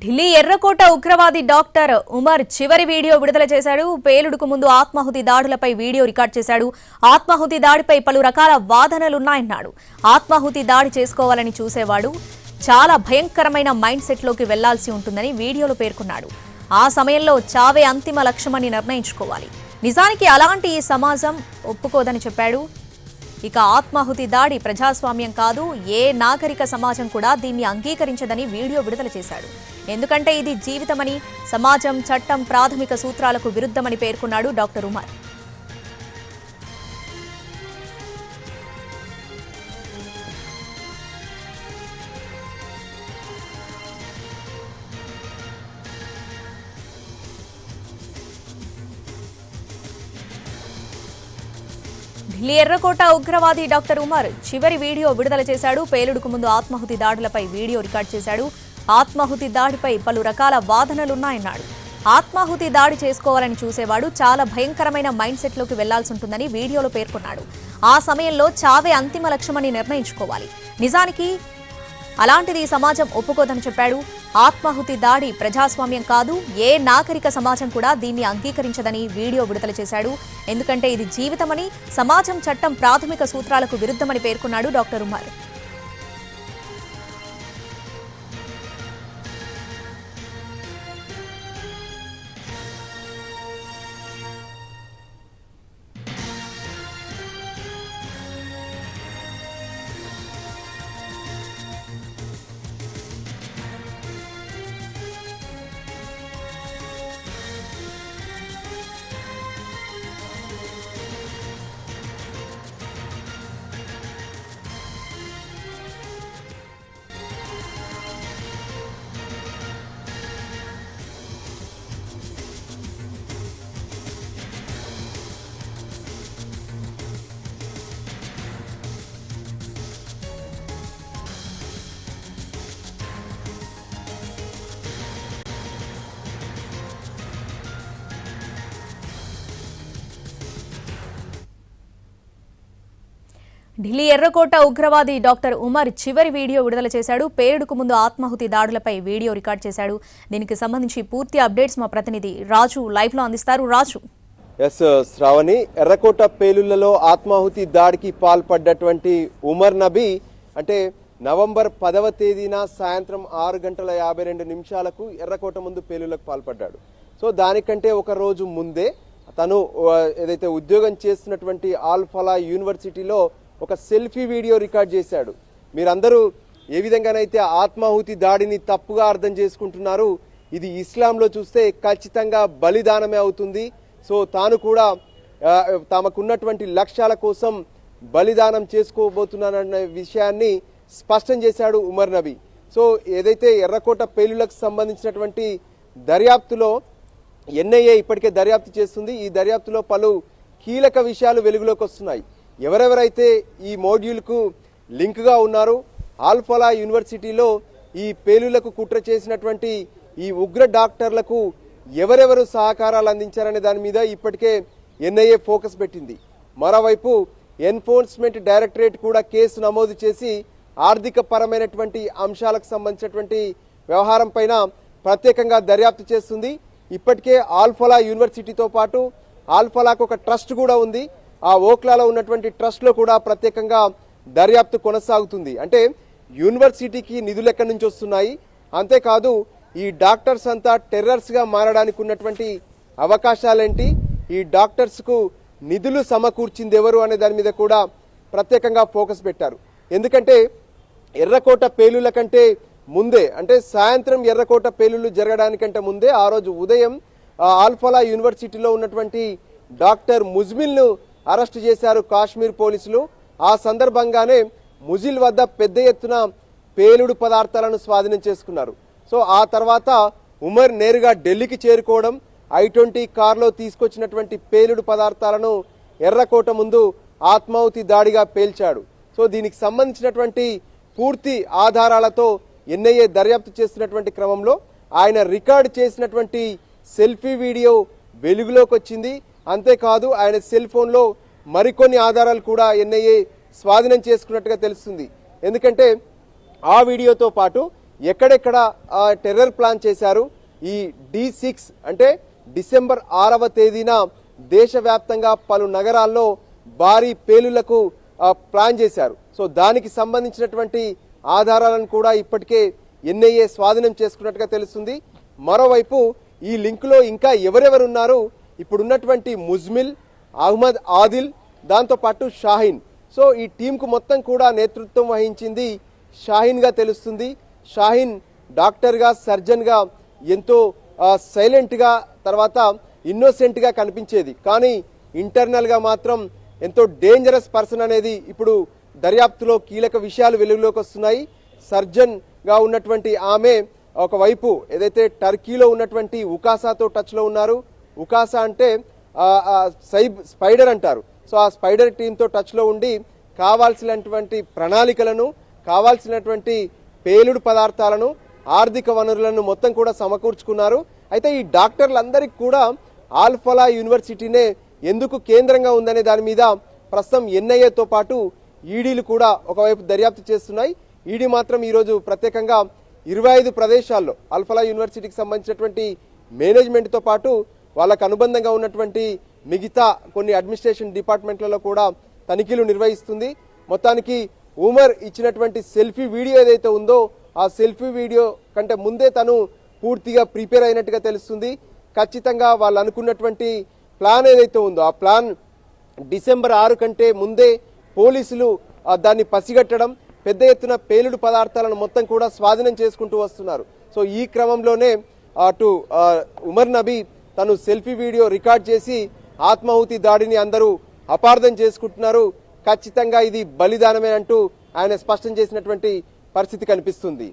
ఢిల్లీ ఎర్రకోట ఉగ్రవాది డాక్టర్ ఉమర్ చివరి వీడియో విడుదల చేశాడు. పేలుడుకు ముందు ఆత్మాహుతి దాడులపై వీడియో రికార్డ్ చేశాడు. ఆత్మాహుతి దాడిపై పలు రకాల వాదనలున్నాయన్నాడు. ఆత్మాహుతి దాడి చేసుకోవాలని చూసేవాడు చాలా భయంకరమైన మైండ్ సెట్లోకి వెళ్లాల్సి ఉంటుందని వీడియోలో పేర్కొన్నాడు. ఆ సమయంలో చావే అంతిమ లక్ష్యమని నిర్ణయించుకోవాలి. నిజానికి అలాంటి ఈ సమాజం ఒప్పుకోదని చెప్పాడు. ఇక ఆత్మాహుతి దాడి ప్రజాస్వామ్యం కాదు, ఏ నాగరిక సమాజం కూడా దీన్ని అంగీకరించదని వీడియో విడుదల చేశాడు. ఎందుకంటే ఇది జీవితమని, సమాజం చట్టం ప్రాథమిక సూత్రాలకు విరుద్ధమని పేర్కొన్నాడు డాక్టర్ ఉమర్. ఢిల్లీ ఎర్రకోట ఉగ్రవాది డాక్టర్ ఉమర్ చివరి వీడియో విడుదల చేశాడు. పేలుడుకు ముందు ఆత్మాహుతి దాడులపై వీడియో రికార్డ్ చేశాడు. ఆత్మాహుతి దాడిపై పలు రకాల వాదనలున్నాయన్నాడు. ఆత్మాహుతి దాడి చేసుకోవాలని చూసేవాడు చాలా భయంకరమైన మైండ్ సెట్లోకి వెళ్లాల్సి ఉంటుందని వీడియోలో పేర్కొన్నాడు. ఆ సమయంలో చావే అంతిమ లక్ష్యమని నిర్ణయించుకోవాలి. నిజానికి అలాంటిది సమాజం ఒప్పుకోదని చెప్పాడు. ఆత్మాహుతి దాడి ప్రజాస్వామ్యం కాదు, ఏ నాగరిక సమాజం కూడా దీన్ని అంగీకరించదని వీడియో విడుదల చేశాడు. ఎందుకంటే ఇది జీవితమని, సమాజం చట్టం ప్రాథమిక సూత్రాలకు విరుద్ధమని పేర్కొన్నాడు డాక్టర్ ఉమర్. ఢిల్లీ ఎర్రకోట ఉగ్రవాది డాక్టర్ ఉమర్ చివరి వీడియో విడుదల చేశాడు. పేలుడుకు ముందు ఆత్మాహుతి దాడులపై వీడియో రికార్డ్ చేశాడు. దీనికి సంబంధించి పూర్తి అప్డేట్స్ మా ప్రతినిధి రాజు లైవ్ లో అందిస్తారు. రాజు. శ్రావణి, ఎర్రకోట పేలుళ్లలో ఆత్మాహుతి దాడికి పాల్పడ్డటువంటి ఉమర్ నబీ అంటే నవంబర్ 10వ తేదీన సాయంత్రం 6:52 ఎర్రకోట ముందు పేలుళ్లకు పాల్పడ్డాడు. సో దానికంటే ఒక రోజు ముందే తను ఏదైతే ఉద్యోగం చేస్తున్నటువంటి ఆల్ ఫలా యూనివర్సిటీలో ఒక సెల్ఫీ వీడియో రికార్డ్ చేశాడు. మీరందరూ ఏ విధంగానైతే ఆత్మాహుతి దాడిని తప్పుగా అర్థం చేసుకుంటున్నారు, ఇది ఇస్లాంలో చూస్తే ఖచ్చితంగా బలిదానమే అవుతుంది. సో తాను కూడా తమకున్నటువంటి లక్ష్యాల కోసం బలిదానం చేసుకోబోతున్నానన్న విషయాన్ని స్పష్టం చేశాడు ఉమర్ నబీ. సో ఏదైతే ఎర్రకోట పేలుళ్లకు సంబంధించినటువంటి దర్యాప్తులో ఎన్ఐఏ ఇప్పటికే దర్యాప్తు చేస్తుంది. ఈ దర్యాప్తులో పలు కీలక విషయాలు వెలుగులోకి వస్తున్నాయి. ఎవరెవరైతే ఈ మోడ్యూల్కు లింక్గా ఉన్నారు, ఆల్ఫలా యూనివర్సిటీలో ఈ పేలుళ్లకు కుట్ర చేసినటువంటి ఈ ఉగ్ర డాక్టర్లకు ఎవరెవరు సహకారాలు అందించారనే దాని మీద ఇప్పటికే ఎన్ఐఏ ఫోకస్ పెట్టింది. మరోవైపు ఎన్ఫోర్స్మెంట్ డైరెక్టరేట్ కూడా కేసు నమోదు చేసి ఆర్థిక పరమైనటువంటి అంశాలకు సంబంధించినటువంటి వ్యవహారం పైన ప్రత్యేకంగా దర్యాప్తు చేస్తుంది. ఇప్పటికే ఆల్ఫలా యూనివర్సిటీతో పాటు ఆల్ఫలాకు ఒక ట్రస్ట్ కూడా ఉంది. ఆ ఓక్లాలో ఉన్నటువంటి ట్రస్ట్లో కూడా ప్రత్యేకంగా దర్యాప్తు కొనసాగుతుంది. అంటే యూనివర్సిటీకి నిధులు ఎక్కడి నుంచి వస్తున్నాయి, అంతేకాదు ఈ డాక్టర్స్ అంతా టెర్రర్స్గా మారడానికి ఉన్నటువంటి అవకాశాలేంటి, ఈ డాక్టర్స్కు నిధులు సమకూర్చింది ఎవరు అనే దాని మీద కూడా ప్రత్యేకంగా ఫోకస్ పెట్టారు. ఎందుకంటే ఎర్రకోట పేలుళ్ల కంటే ముందే, అంటే సాయంత్రం ఎర్రకోట పేలుళ్లు జరగడానికంటే ముందే ఆ రోజు ఉదయం ఆల్ఫలా యూనివర్సిటీలో ఉన్నటువంటి డాక్టర్ ముజ్మిల్ను అరెస్టు చేశారు కాశ్మీర్ పోలీసులు. ఆ సందర్భంగానే ముజిల్ వద్ద పెద్ద ఎత్తున పేలుడు పదార్థాలను స్వాధీనం చేసుకున్నారు. సో ఆ తర్వాత ఉమర్ నేరుగా ఢిల్లీకి చేరుకోవడం, I-20 కార్లో తీసుకొచ్చినటువంటి పేలుడు పదార్థాలను ఎర్రకోట ముందు ఆత్మాహుతి దాడిగా పేల్చాడు. సో దీనికి సంబంధించినటువంటి పూర్తి ఆధారాలతో ఎన్ఐఏ దర్యాప్తు చేస్తున్నటువంటి క్రమంలో ఆయన రికార్డు చేసినటువంటి సెల్ఫీ వీడియో వెలుగులోకి వచ్చింది. అంతేకాదు ఆయన సెల్ ఫోన్లో మరికొన్ని ఆధారాలు కూడా ఎన్ఐఏ స్వాధీనం చేసుకున్నట్టుగా తెలుస్తుంది. ఎందుకంటే ఆ వీడియోతో పాటు ఎక్కడెక్కడ టెర్రర్ ప్లాన్ చేశారు. ఈ D6 అంటే డిసెంబర్ 6వ తేదీన దేశవ్యాప్తంగా పలు నగరాల్లో భారీ పేలుళ్లకు ప్లాన్ చేశారు. సో దానికి సంబంధించినటువంటి ఆధారాలను కూడా ఇప్పటికే NIA స్వాధీనం చేసుకున్నట్టుగా తెలుస్తుంది. మరోవైపు ఈ లింకులో ఇంకా ఎవరెవరున్నారు, ఇప్పుడున్నటువంటి ముజ్మిల్, అహ్మద్ ఆదిల్, దాంతోపాటు షాహీన్. సో ఈ టీంకు మొత్తం కూడా నేతృత్వం వహించింది షాహీన్గా తెలుస్తుంది. షాహీన్ డాక్టర్గా, సర్జన్గా ఎంతో సైలెంట్గా, తర్వాత ఇన్నోసెంట్గా కనిపించేది. కానీ ఇంటర్నల్గా మాత్రం ఎంతో డేంజరస్ పర్సన్ అనేది ఇప్పుడు దర్యాప్తులో కీలక విషయాలు వెలుగులోకి వస్తున్నాయి. సర్జన్గా ఉన్నటువంటి ఆమె ఒకవైపు ఏదైతే టర్కీలో ఉన్నటువంటి ఉకాసాతో టచ్లో ఉన్నారు. ఉకాసా అంటే స్పైడర్ అంటారు. సో ఆ స్పైడర్ టీంతో టచ్లో ఉండి కావాల్సినటువంటి ప్రణాళికలను, కావాల్సినటువంటి పేలుడు పదార్థాలను, ఆర్థిక వనరులను మొత్తం కూడా సమకూర్చుకున్నారు. అయితే ఈ డాక్టర్లందరికీ కూడా ఆల్ఫలా యూనివర్సిటీనే ఎందుకు కేంద్రంగా ఉందనే దాని మీద ప్రస్తుతం NIAతో పాటు ఈడీలు కూడా ఒకవైపు దర్యాప్తు చేస్తున్నాయి. ఈడీ మాత్రం ఈరోజు ప్రత్యేకంగా 25 ప్రదేశాల్లో ఆల్ఫలా యూనివర్సిటీకి సంబంధించినటువంటి మేనేజ్మెంట్తో పాటు వాళ్ళకు అనుబంధంగా ఉన్నటువంటి మిగతా కొన్ని అడ్మినిస్ట్రేషన్ డిపార్ట్మెంట్లలో కూడా తనిఖీలు నిర్వహిస్తుంది. మొత్తానికి ఉమర్ ఇచ్చినటువంటి సెల్ఫీ వీడియో ఏదైతే ఉందో ఆ సెల్ఫీ వీడియో కంటే ముందే తను పూర్తిగా ప్రిపేర్ అయినట్టుగా తెలుస్తుంది. ఖచ్చితంగా వాళ్ళు అనుకున్నటువంటి ప్లాన్ ఏదైతే ఉందో ఆ ప్లాన్ డిసెంబర్ 6 కంటే ముందే పోలీసులు దాన్ని పసిగట్టడం, పెద్ద ఎత్తున పేలుడు పదార్థాలను మొత్తం కూడా స్వాధీనం చేసుకుంటూ వస్తున్నారు. సో ఈ క్రమంలోనే అటు ఉమర్ నబీ తను సెల్ఫీ వీడియో రికార్డ్ చేసి ఆత్మాహుతి దాడిని అందరూ అపార్థం చేసుకుంటున్నారు. ఖచ్చితంగా ఇది బలిదానమే అంటూ ఆయన స్పష్టం చేసినటువంటి పరిస్థితి కనిపిస్తుంది.